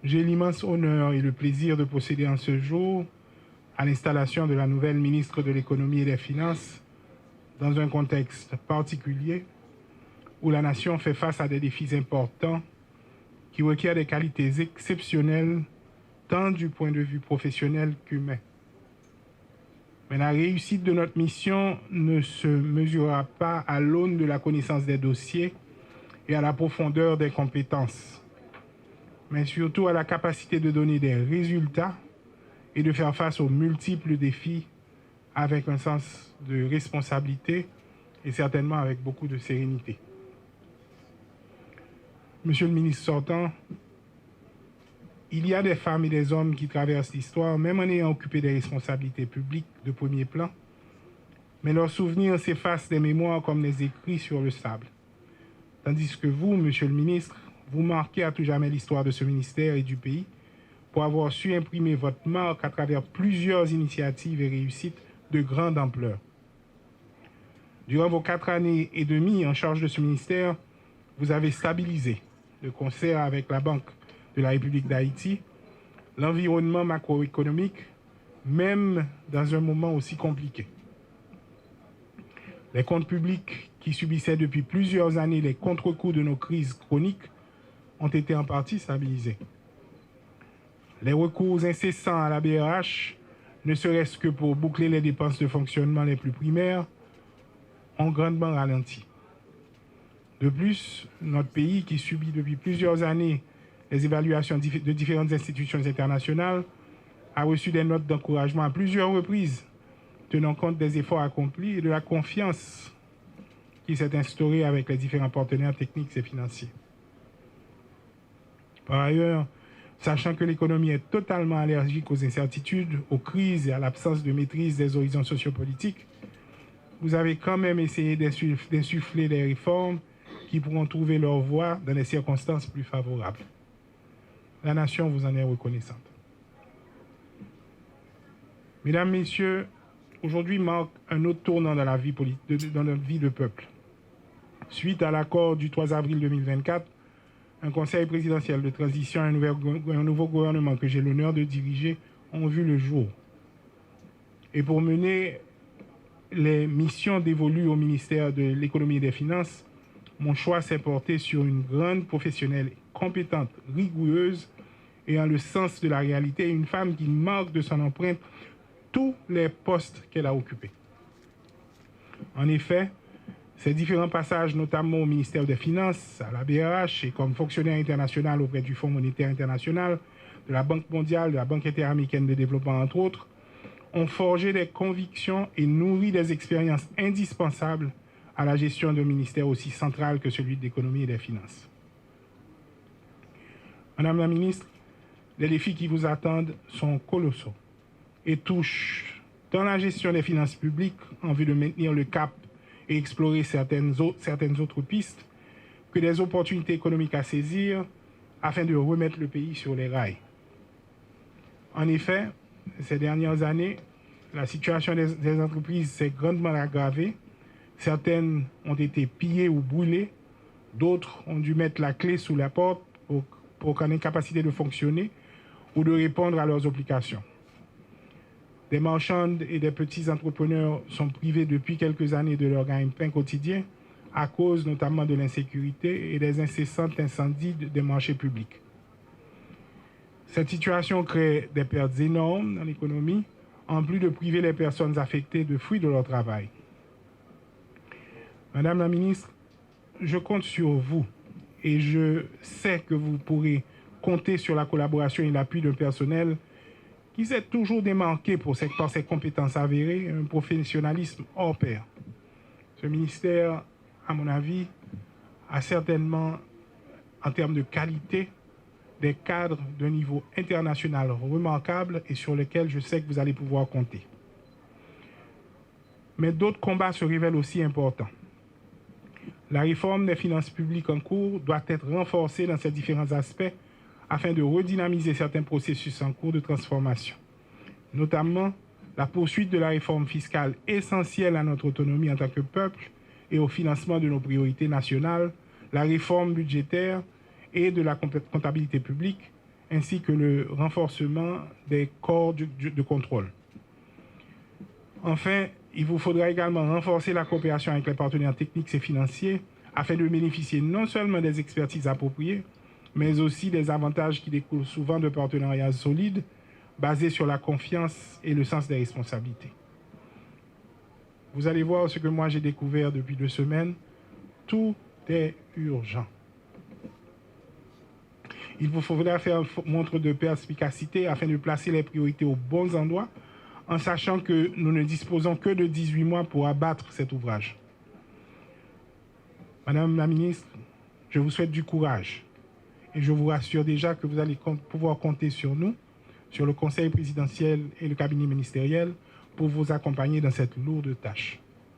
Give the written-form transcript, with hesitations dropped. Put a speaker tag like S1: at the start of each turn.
S1: J'ai l'immense honneur et le plaisir de procéder en ce jour à l'installation de la nouvelle ministre de l'Économie et des Finances dans un contexte particulier où la nation fait face à des défis importants qui requièrent des qualités exceptionnelles tant du point de vue professionnel qu'humain. Mais la réussite de notre mission ne se mesurera pas à l'aune de la connaissance des dossiers et à la profondeur des compétences, mais surtout à la capacité de donner des résultats et de faire face aux multiples défis avec un sens de responsabilité et certainement avec beaucoup de sérénité. Monsieur le ministre sortant, il y a des femmes et des hommes qui traversent l'histoire, même en ayant occupé des responsabilités publiques de premier plan, mais leurs souvenirs s'effacent des mémoires comme des écrits sur le sable. Tandis que vous, monsieur le ministre, vous marquez à tout jamais l'histoire de ce ministère et du pays pour avoir su imprimer votre marque à travers plusieurs initiatives et réussites de grande ampleur. Durant vos 4 années et demie en charge de ce ministère, vous avez stabilisé, de concert avec la Banque de la République d'Haïti, l'environnement macroéconomique, même dans un moment aussi compliqué. Les comptes publics qui subissaient depuis plusieurs années les contre-coups de nos crises chroniques ont été en partie stabilisés. Les recours incessants à la BRH, ne serait-ce que pour boucler les dépenses de fonctionnement les plus primaires, ont grandement ralenti. De plus, notre pays, qui subit depuis plusieurs années les évaluations de différentes institutions internationales, a reçu des notes d'encouragement à plusieurs reprises, tenant compte des efforts accomplis et de la confiance qui s'est instaurée avec les différents partenaires techniques et financiers. Par ailleurs, sachant que l'économie est totalement allergique aux incertitudes, aux crises et à l'absence de maîtrise des horizons sociopolitiques, vous avez quand même essayé d'insuffler des réformes qui pourront trouver leur voie dans des circonstances plus favorables. La nation vous en est reconnaissante. Mesdames, Messieurs, aujourd'hui marque un autre tournant dans la vie dans notre vie de peuple. Suite à l'accord du 3 avril 2024, un conseil présidentiel de transition et un nouveau gouvernement que j'ai l'honneur de diriger ont vu le jour. Et pour mener les missions dévolues au ministère de l'Économie et des Finances, mon choix s'est porté sur une grande professionnelle compétente, rigoureuse, ayant le sens de la réalité, une femme qui marque de son empreinte tous les postes qu'elle a occupés. En effet, ces différents passages, notamment au ministère des Finances, à la BRH et comme fonctionnaire international auprès du Fonds monétaire international, de la Banque mondiale, de la Banque interaméricaine de développement, entre autres, ont forgé des convictions et nourri des expériences indispensables à la gestion d'un ministère aussi central que celui de l'économie et des finances. Madame la ministre, les défis qui vous attendent sont colossaux et touchent dans la gestion des finances publiques en vue de maintenir le cap et explorer certaines autres pistes que des opportunités économiques à saisir afin de remettre le pays sur les rails. En effet, ces dernières années, la situation des entreprises s'est grandement aggravée. Certaines ont été pillées ou brûlées, d'autres ont dû mettre la clé sous la porte pour qu'en incapacité de fonctionner ou de répondre à leurs obligations. Des marchands et des petits entrepreneurs sont privés depuis quelques années de leur gagne-pain quotidien à cause notamment de l'insécurité et des incessants incendies des marchés publics. Cette situation crée des pertes énormes dans l'économie, en plus de priver les personnes affectées de fruits de leur travail. Madame la ministre, je compte sur vous et je sais que vous pourrez compter sur la collaboration et l'appui d'un personnel qui s'est toujours démarqué par ses compétences avérées et un professionnalisme hors pair. Ce ministère, à mon avis, a certainement, en termes de qualité, des cadres d'un niveau international remarquable et sur lesquels je sais que vous allez pouvoir compter. Mais d'autres combats se révèlent aussi importants. La réforme des finances publiques en cours doit être renforcée dans ses différents aspects afin de redynamiser certains processus en cours de transformation, notamment la poursuite de la réforme fiscale essentielle à notre autonomie en tant que peuple et au financement de nos priorités nationales, la réforme budgétaire et de la comptabilité publique, ainsi que le renforcement des corps de contrôle. Enfin, il vous faudra également renforcer la coopération avec les partenaires techniques et financiers afin de bénéficier non seulement des expertises appropriées, mais aussi des avantages qui découlent souvent de partenariats solides basés sur la confiance et le sens des responsabilités. Vous allez voir ce que moi j'ai découvert depuis 2 semaines. Tout est urgent. Il vous faudra faire montre de perspicacité afin de placer les priorités aux bons endroits, en sachant que nous ne disposons que de 18 mois pour abattre cet ouvrage. Madame la ministre, je vous souhaite du courage et je vous rassure déjà que vous allez pouvoir compter sur nous, sur le Conseil présidentiel et le cabinet ministériel pour vous accompagner dans cette lourde tâche.